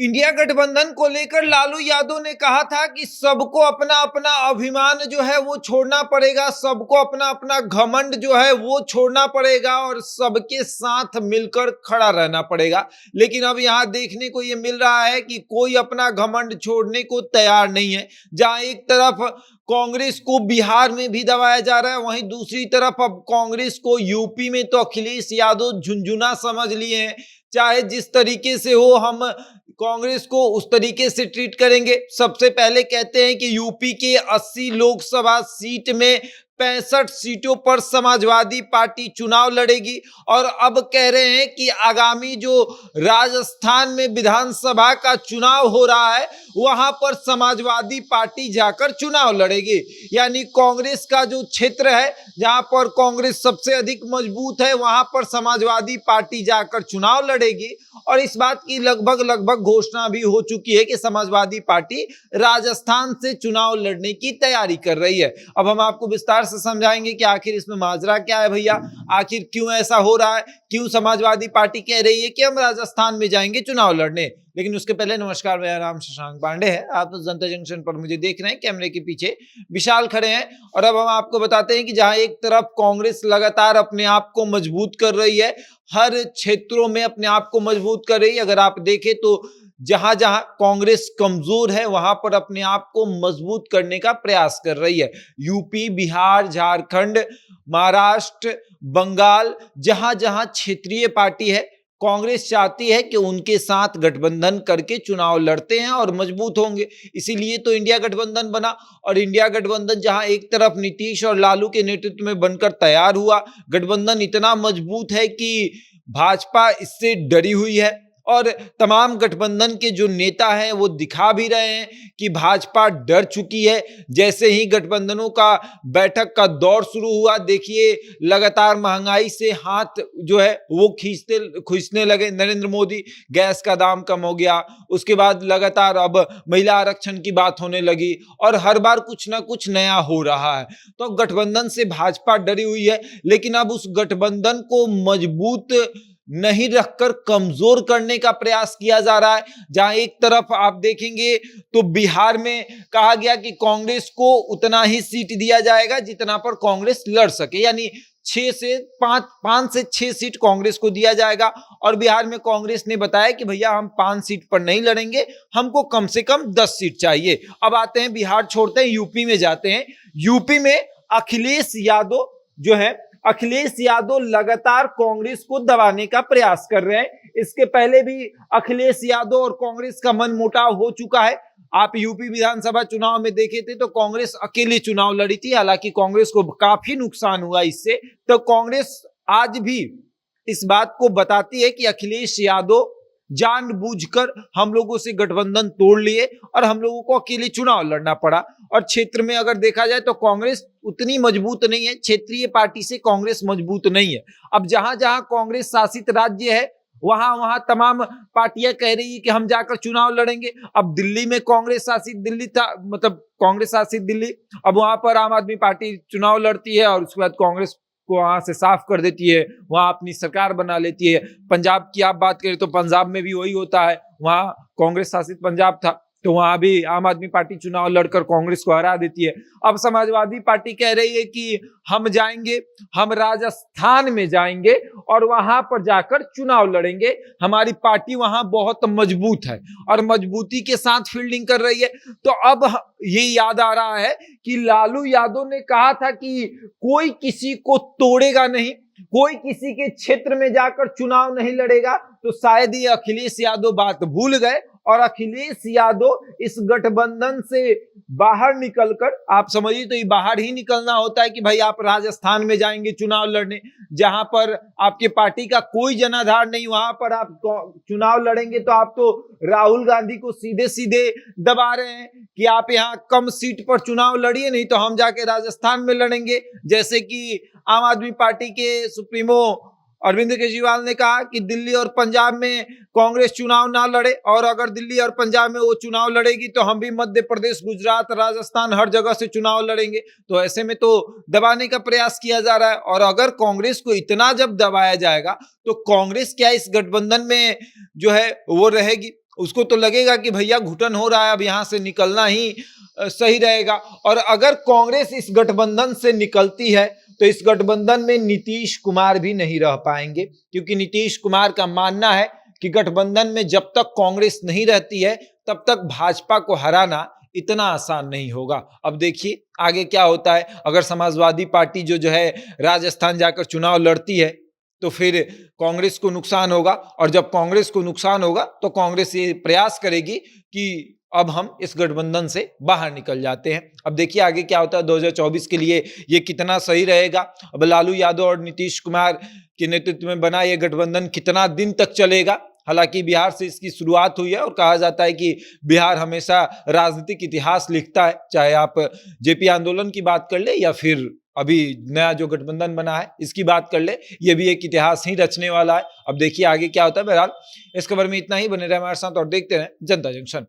India गठबंधन को लेकर लालू यादव ने कहा था कि सबको अपना अपना अभिमान जो है वो छोड़ना पड़ेगा, सबको अपना अपना घमंड जो है वो छोड़ना पड़ेगा और सबके साथ मिलकर खड़ा रहना पड़ेगा। लेकिन अब यहाँ देखने को ये मिल रहा है कि कोई अपना घमंड छोड़ने को तैयार नहीं है। जहां एक तरफ कांग्रेस को बिहार में भी दबाया जा रहा है, वहीं दूसरी तरफ अब कांग्रेस को यूपी में तो अखिलेश यादव झुंझुना समझ लिए हैं। चाहे जिस तरीके से हो, हम कांग्रेस को उस तरीके से ट्रीट करेंगे। सबसे पहले कहते हैं कि यूपी के 80 लोकसभा सीट में 65 सीटों पर समाजवादी पार्टी चुनाव लड़ेगी और अब कह रहे हैं कि आगामी जो राजस्थान में विधानसभा का चुनाव हो रहा है वहां पर समाजवादी पार्टी जाकर चुनाव लड़ेगी। यानी कांग्रेस का जो क्षेत्र है जहां पर कांग्रेस सबसे अधिक मजबूत है वहां पर समाजवादी पार्टी जाकर चुनाव लड़ेगी और इस बात की लगभग घोषणा भी हो चुकी है कि समाजवादी पार्टी राजस्थान से चुनाव लड़ने की तैयारी कर रही है। अब हम आपको विस्तार से समझाएंगे कि आखिर इसमें माजरा क्या है भैया, आखिर क्यों ऐसा हो रहा है, क्यों समाजवादी पार्टी कह रही है कि हम राजस्थान में जाएंगे चुनाव लड़ने। लेकिन उसके पहले नमस्कार, मेरा नाम शशांक पांडे है, आप जनता जंक्शन पर मुझे देख रहे हैं, कैमरे के पीछे विशाल खड़े हैं और अब हम आपको बताते हैं कि जहां एक तरफ कांग्रेस लगातार अपने आप को मजबूत कर रही है, हर क्षेत्रों में अपने आप को मजबूत कर रही है। अगर आप देखें तो जहां जहां कांग्रेस कमजोर है वहां पर अपने आप को मजबूत करने का प्रयास कर रही है। यूपी, बिहार, झारखंड, महाराष्ट्र, बंगाल, जहां जहां क्षेत्रीय पार्टी है कांग्रेस चाहती है कि उनके साथ गठबंधन करके चुनाव लड़ते हैं और मजबूत होंगे। इसीलिए तो इंडिया गठबंधन बना और इंडिया गठबंधन जहां एक तरफ नीतीश और लालू के नेतृत्व में बनकर तैयार हुआ, गठबंधन इतना मजबूत है कि भाजपा इससे डरी हुई है और तमाम गठबंधन के जो नेता हैं वो दिखा भी रहे हैं कि भाजपा डर चुकी है। जैसे ही गठबंधनों का बैठक का दौर शुरू हुआ, देखिए लगातार महंगाई से हाथ जो है वो खींचने लगे नरेंद्र मोदी। गैस का दाम कम हो गया, उसके बाद लगातार अब महिला आरक्षण की बात होने लगी और हर बार कुछ ना कुछ नया हो रहा है। तो गठबंधन से भाजपा डरी हुई है, लेकिन अब उस गठबंधन को मजबूत नहीं रखकर कमजोर करने का प्रयास किया जा रहा है। जहां एक तरफ आप देखेंगे तो बिहार में कहा गया कि कांग्रेस को उतना ही सीट दिया जाएगा जितना पर कांग्रेस लड़ सके, यानी 5 से 6 सीट कांग्रेस को दिया जाएगा और बिहार में कांग्रेस ने बताया कि भैया हम 5 सीट पर नहीं लड़ेंगे, हमको कम से कम 10 सीट चाहिए। अब आते हैं, बिहार छोड़ते हैं, यूपी में जाते हैं। यूपी में अखिलेश यादव जो है, अखिलेश यादव लगातार कांग्रेस को दबाने का प्रयास कर रहे हैं। इसके पहले भी अखिलेश यादव और कांग्रेस का मनमुटाव हो चुका है। आप यूपी विधानसभा चुनाव में देखे थे तो कांग्रेस अकेले चुनाव लड़ी थी, हालांकि कांग्रेस को काफी नुकसान हुआ इससे। तो कांग्रेस आज भी इस बात को बताती है कि अखिलेश यादव जानबूझकर हम लोगों से गठबंधन तोड़ लिए और हम लोगों को अकेले चुनाव लड़ना पड़ा। और क्षेत्र में अगर देखा जाए तो कांग्रेस उतनी मजबूत नहीं है, क्षेत्रीय पार्टी से कांग्रेस मजबूत नहीं है। अब जहां जहां कांग्रेस शासित राज्य है वहां वहां तमाम पार्टियां कह रही है कि हम जाकर चुनाव लड़ेंगे। अब दिल्ली में कांग्रेस शासित दिल्ली था, मतलब कांग्रेस शासित दिल्ली, अब वहां पर आम आदमी पार्टी चुनाव लड़ती है और उसके बाद कांग्रेस को वहां से साफ कर देती है, वहां अपनी सरकार बना लेती है। पंजाब की आप बात करें तो पंजाब में भी वही होता है, वहां कांग्रेस शासित पंजाब था तो वहां भी आम आदमी पार्टी चुनाव लड़कर कांग्रेस को हरा देती है। अब समाजवादी पार्टी कह रही है कि हम जाएंगे, हम राजस्थान में जाएंगे और वहां पर जाकर चुनाव लड़ेंगे, हमारी पार्टी वहां बहुत मजबूत है और मजबूती के साथ फील्डिंग कर रही है। तो अब ये याद आ रहा है कि लालू यादव ने कहा था कि कोई किसी को तोड़ेगा नहीं, कोई किसी के क्षेत्र में जाकर चुनाव नहीं लड़ेगा। तो शायद ये अखिलेश यादव बात भूल गए और अखिलेश यादव इस गठबंधन से बाहर निकलकर, आप समझिए तो ये बाहर ही निकलना होता है कि भाई आप राजस्थान में जाएंगे चुनाव लड़ने, जहां पर आपके पार्टी का कोई जनाधार नहीं, वहां पर आप चुनाव लड़ेंगे तो आप तो राहुल गांधी को सीधे सीधे दबा रहे हैं कि आप यहाँ कम सीट पर चुनाव लड़िए, नहीं तो हम जाके राजस्थान में लड़ेंगे। जैसे कि आम आदमी पार्टी के सुप्रीमो अरविंद केजरीवाल ने कहा कि दिल्ली और पंजाब में कांग्रेस चुनाव ना लड़े और अगर दिल्ली और पंजाब में वो चुनाव लड़ेगी तो हम भी मध्य प्रदेश, गुजरात, राजस्थान हर जगह से चुनाव लड़ेंगे। तो ऐसे में तो दबाने का प्रयास किया जा रहा है और अगर कांग्रेस को इतना जब दबाया जाएगा तो कांग्रेस क्या इस गठबंधन में जो है वो रहेगी, उसको तो लगेगा कि भैया घुटन हो रहा है, अब यहां से निकलना ही सही रहेगा। और अगर कांग्रेस इस गठबंधन से निकलती है तो इस गठबंधन में नीतीश कुमार भी नहीं रह पाएंगे, क्योंकि नीतीश कुमार का मानना है कि गठबंधन में जब तक कांग्रेस नहीं रहती है तब तक भाजपा को हराना इतना आसान नहीं होगा। अब देखिए आगे क्या होता है। अगर समाजवादी पार्टी जो है राजस्थान जाकर चुनाव लड़ती है तो फिर कांग्रेस को नुकसान होगा, और जब कांग्रेस को नुकसान होगा तो कांग्रेस ये प्रयास करेगी कि अब हम इस गठबंधन से बाहर निकल जाते हैं। अब देखिए आगे क्या होता है 2024 के लिए ये कितना सही रहेगा। अब लालू यादव और नीतीश कुमार के नेतृत्व में बना ये गठबंधन कितना दिन तक चलेगा। हालांकि बिहार से इसकी शुरुआत हुई है और कहा जाता है कि बिहार हमेशा राजनीतिक इतिहास लिखता है, चाहे आप जेपी आंदोलन की बात कर ले या फिर अभी नया जो गठबंधन बना है इसकी बात कर ले, ये भी एक इतिहास ही रचने वाला है। अब देखिए आगे क्या होता है। बहरहाल इस खबर में इतना ही, बने रहे हमारे साथ और देखते रहें जनता जंक्शन।